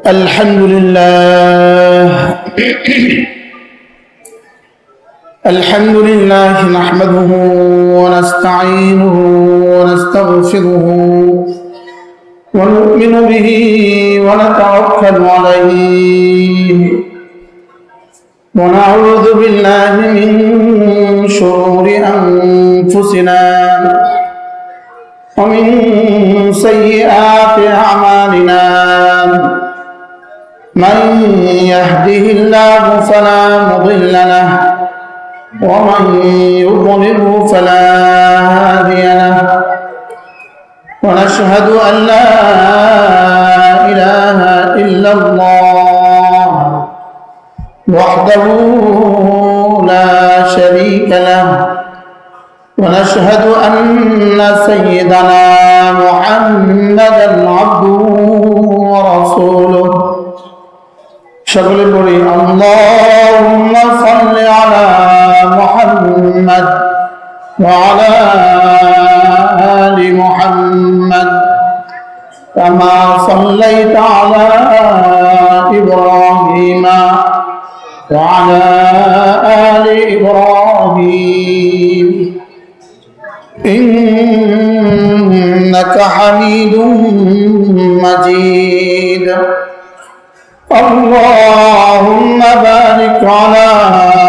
الحمد لله الحمد لله نحمده ونستعينه ونستغفره ونؤمن به ونتوكل عليه ونعوذ بالله من شرور أنفسنا ومن سيئات أعمالنا من يهده الله فلا مضل له ومن يضلله فلا هادي له ونشهد أن لا إله إلا الله وحده لا شريك له ونشهد أن سيدنا محمدا عبده ورسوله شغل بري اللهم صل على محمد وعلى آل محمد كما صليت على إبراهيم وعلى آل إبراهيم إنك حميد مجيد اللهم بارك على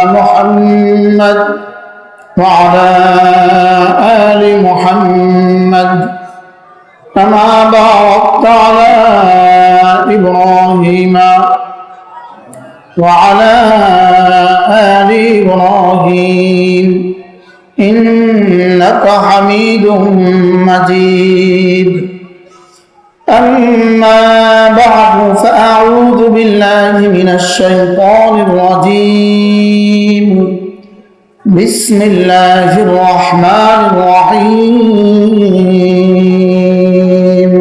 محمد وعلى آل محمد كما باركت على إبراهيم وعلى آل إبراهيم إنك حميد مجيد أما بعد فأعوذ بالله من الشيطان الرجيم بسم الله الرحمن الرحيم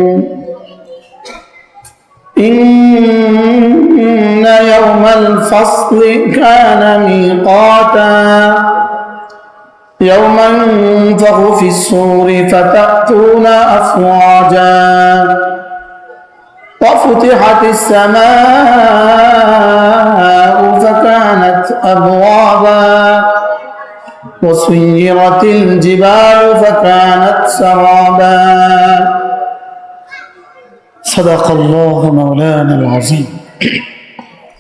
إن يوم الفصل كان ميقاتا يوم ينفخ في الصور فتأتون أفواجا وفتحت السماء فكانت أبوابا وسيرت الجبال فكانت سرابا صدق الله مولانا العظيم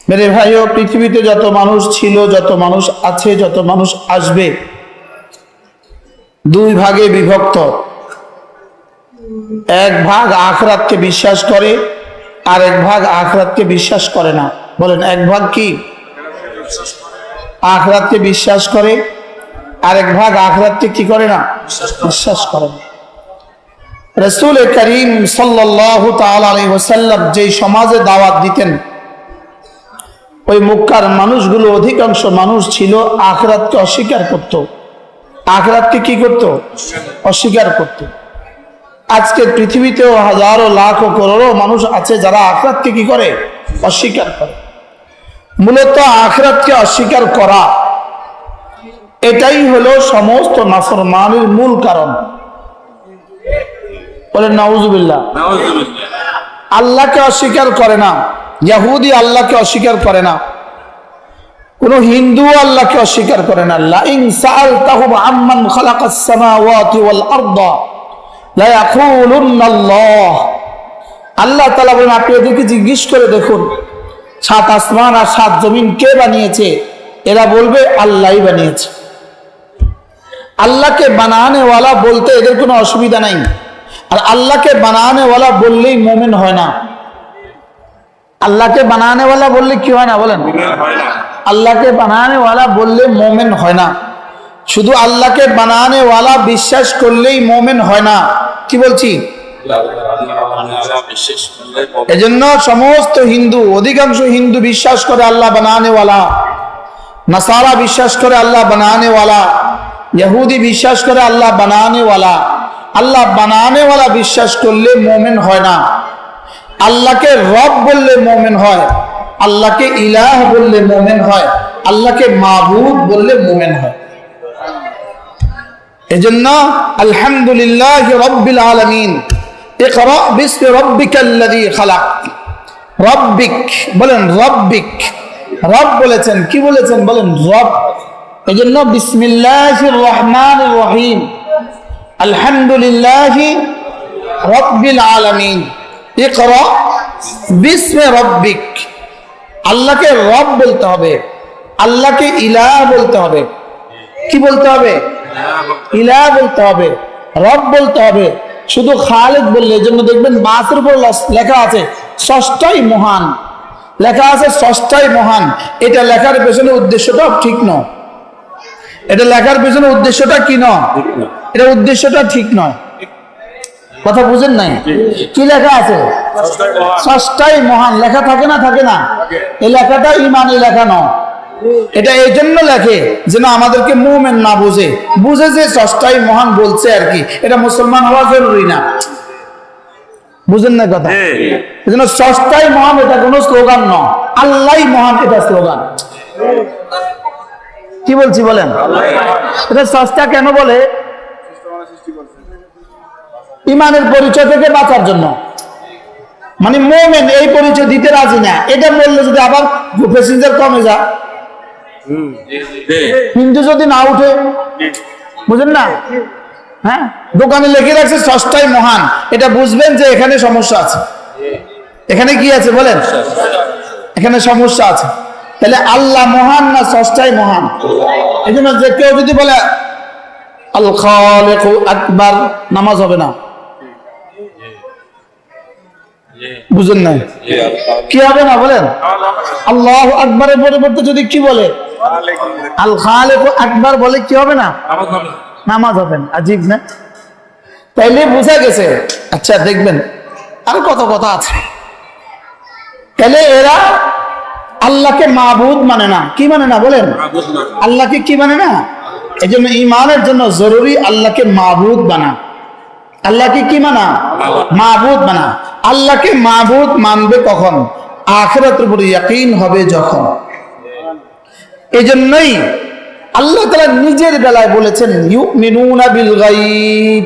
मेरे भाइयों পৃথিবীতে যত মানুষ ছিল যত মানুষ আছে যত মানুষ আসবে দুই ভাগে বিভক্ত এক ভাগ আখিরাতকে বিশ্বাস করে আর এক ভাগ আখিরাতকে বিশ্বাস করে না বলেন এক ভাগ কি আখিরাতকে বিশ্বাস করে আর এক ভাগ আখিরাতকে কি করে না বিশ্বাস করে না রাসূল করিম সাল্লাল্লাহু তাআলা আলাইহি ওয়াসাল্লাম যেই সমাজে দাওয়াত দিতেন ওই মক্কার মানুষগুলো অধিকাংশ মানুষ ছিল আখিরাতকে অস্বীকার করত আখিরাতকে কি করত অস্বীকার করত আজকে পৃথিবীতেও হাজারো লাখ ও করোড়ো মানুষ আছে যারা আখিরাতকে কি করে অস্বীকার করে মূলত আখিরাতকে অস্বীকার করা এটাই হলো সমস্ত নাফরমানির মূল কারণ বলেন নাউজুবিল্লাহ আল্লাহকে অস্বীকার করে না ইহুদি আল্লাহকে অস্বীকার করে না কোন হিন্দু আল্লাহকে অস্বীকার করে না লা ইন সাআলতাহুম আম্মান খালাকাস সামাওয়াতি ওয়াল আরদা লা ইয়াকুলুন্না আল্লাহ আল্লাহ তাআলা বলেন আপনি এদেরকে জিজ্ঞেস করে দেখুন সাত আসমান আর সাত জমিন কে বানিয়েছে এরা বলবে আল্লাহই বানিয়েছে আল্লাহকে বানানে ওয়ালা বলতে এদের কোনো অসুবিধা নাই আর আল্লাহকে বানানে ওয়ালা বললেই মুমিন হয় না আল্লাহকে বানানে ওয়ালা বললে কি হয় না বলেন আল্লাহকে বানানে ওয়ালা বললে মুমিন হয় না শুধু আল্লাহকে বানানে ওয়ালা বিশ্বাস করলেই মুমিন হয় না কি বলছি এজন্য সমস্ত হিন্দু অধিকাংশ হিন্দু বিশ্বাস করে আল্লাহ বানানে ওয়ালা নাসারা বিশ্বাস করে আল্লাহ বানানে ওয়ালা ইহুদি বিশ্বাস করে আল্লাহ বানানে ওয়ালা আল্লাহ বানানে ওয়ালা বিশ্বাস করলে মুমিন হয় না আল্লাহকে রব বললে মুমিন হয় আল্লাহকে ইলাহ বললে মুমিন হয় আল্লাহকে মাবুদ বললে মুমিন হয় এজন্য আলহামদুলিল্লাহি রাব্বিল আলামিন ইকরা বিসমি রাব্বিকাল্লাযী খালাক রব্বিক বলেন, রব্বিক। রব বলেছেন, কি বলেছেন বলেন? রব। এই জন্য বিসমিল্লাহির রহমানির রহিম, আলহামদুলিল্লাহি রব্বিল আলামিন, ইকরা বিসমি রব্বিক। আল্লাহকে রব বলতে হবে, আল্লাহকে ইলাহ বলতে হবে। কি বলতে হবে? ইলাহ বলতে হবে, রব বলতে হবে। শুধু খালিক বললে, এই জন্য দেখবেন বাসের উপর লেখা আছে স্রষ্টাই মহান, লেখা আছে স্রষ্টাই মহান। এটা লেখার পেছনে উদ্দেশ্যটা ঠিক নয়, এটা লেখার পেছনে উদ্দেশ্যটা কি নয়, এটা উদ্দেশ্যটা ঠিক নয়। কথা বুঝেন নাই? কি লেখা আছে? স্রষ্টাই মহান লেখা থাকে না? থাকে না? এই লেখাটা ইমানি লেখা নয়। এটা এই জন্য লেখে যেন আমাদেরকে মুমিন না বুঝে, বুঝে যে স্রষ্টাই মহান বলছে আর কি। এটা মুসলমান হওয়া জরুরি না, বুঝেন না কথা? এই জন্য স্রষ্টাই মহান এটা কোনো স্লোগান নয়, আল্লাহই মহান এটা স্লোগান। কি বলছি বলেন? এটা স্রষ্টা কেন বলে? ইমানের পরিচয় থেকে বাঁচার জন্য। মানে মুমিন এই পরিচয় দিতে রাজি না, এটা বললে যদি আবার প্যাসেঞ্জার কমে যায়, হিন্দু যদি না উঠে, বুঝেন না? হ্যাঁ, দোকানে লিখে রাখছে স্রষ্টাই মহান, এটা বুঝবেন যে এখানে সমস্যা আছে। এখানে কি আছে বলেন? এখানে সমস্যা আছে। তাহলে আল্লাহ মহান না স্রষ্টাই মহান? এই জন্য যে কেউ যদি বলে আল খালিকু আকবার, নামাজ হবে না। বুঝেন নাই? কি হবে না বলেন? আল্লাহু আকবারের পরিবর্তে যদি কি বলে আল খালিকু আকবার বলে, কি হবে না? নামাজ হবে না। আজীব না? তাইলে বোঝা গেছে। আচ্ছা দেখবেন আর কত কথা আছে। তাহলে এরা আল্লাহকে মাবুদ মানে না। কি মানে না বলেন? আল্লাহকে কি মানে না? এই জন্য ইমানের জন্য জরুরি আল্লাহকে মাবুদ বানা। আল্লাহকে কি মানা? মাবুদ মানা। আল্লাহকে মাবুদ মানবে কখন? আখিরাতের উপর ইয়াকিন হবে যখন। এই জন্যই আল্লাহ তাআলা নিজের বেলায় বলেছেন ইউমিনুনা বিল গায়ব,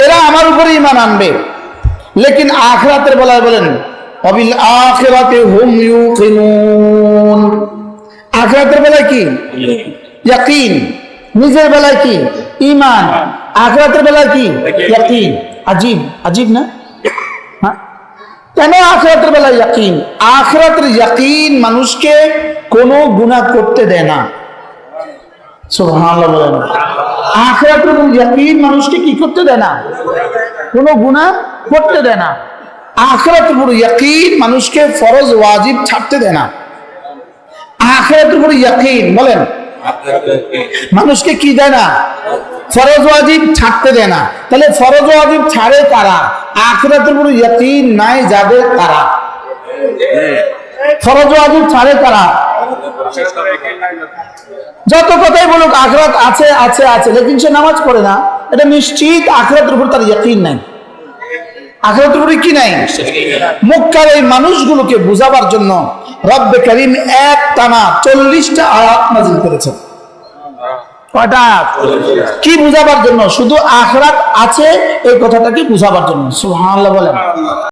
এরা আমার উপরে ঈমান আনবে। লেকিন আখিরাতের বেলায় বলেন ওয়াবিল আখিরাতি হুম ইউকিনুন। আখিরাতের বেলায় কি? ইয়াকিন। নিজের বেলায় কি? ঈমান। আখিরাতের বেলায় কি? ইয়াকিন। আজীব, আজীব না? হ্যাঁ, কেন আখিরাতের বেলায় ইয়াকিন? আখিরাতের ইয়াকিন মানুষকে কোনো গুনাহ করতে দেয় না। সুবহানাল্লাহ বলেন। আখিরাতের ইয়াকিন মানুষকে কি করতে দেয় না? কোনো গুনাহ করতে দেয় না। আখিরাতের উপর ইয়াকিন মানুষকে ফরজ ওয়াজিব ছাড়তে দেয় না। আখিরাতের উপর ইয়াকিন বলেন মানুষকে কি দেয় না? ফরজ ওয়াজিব ছাড়তে দেয় না। তাহলে ফরজ ওয়াজিব ছাড়ে কারা? আখিরাতের উপর ইয়াকিন নাই যাদের তারা। ফরজ ওয়াজিব ছাড়ে কারা? যত কথাই বলুক আখিরাত আছে আছে আছে, লেকিন সে নামাজ পড়ে না, এটা নিশ্চিত আখিরাতের উপর তার ইয়াকিন নাই। আখিরাতের উপরে কি নাই? মক্কার এই মানুষগুলোকে বুঝাবার জন্য রব্বে কারীম এক টানা 40টা আয়াত নাযিল করেছেন। কয়টা? কি বুঝাবার জন্য? শুধু আখিরাত আছে এই কথাটাকে বুঝাবার জন্য। সুবহানাল্লাহ বলেন।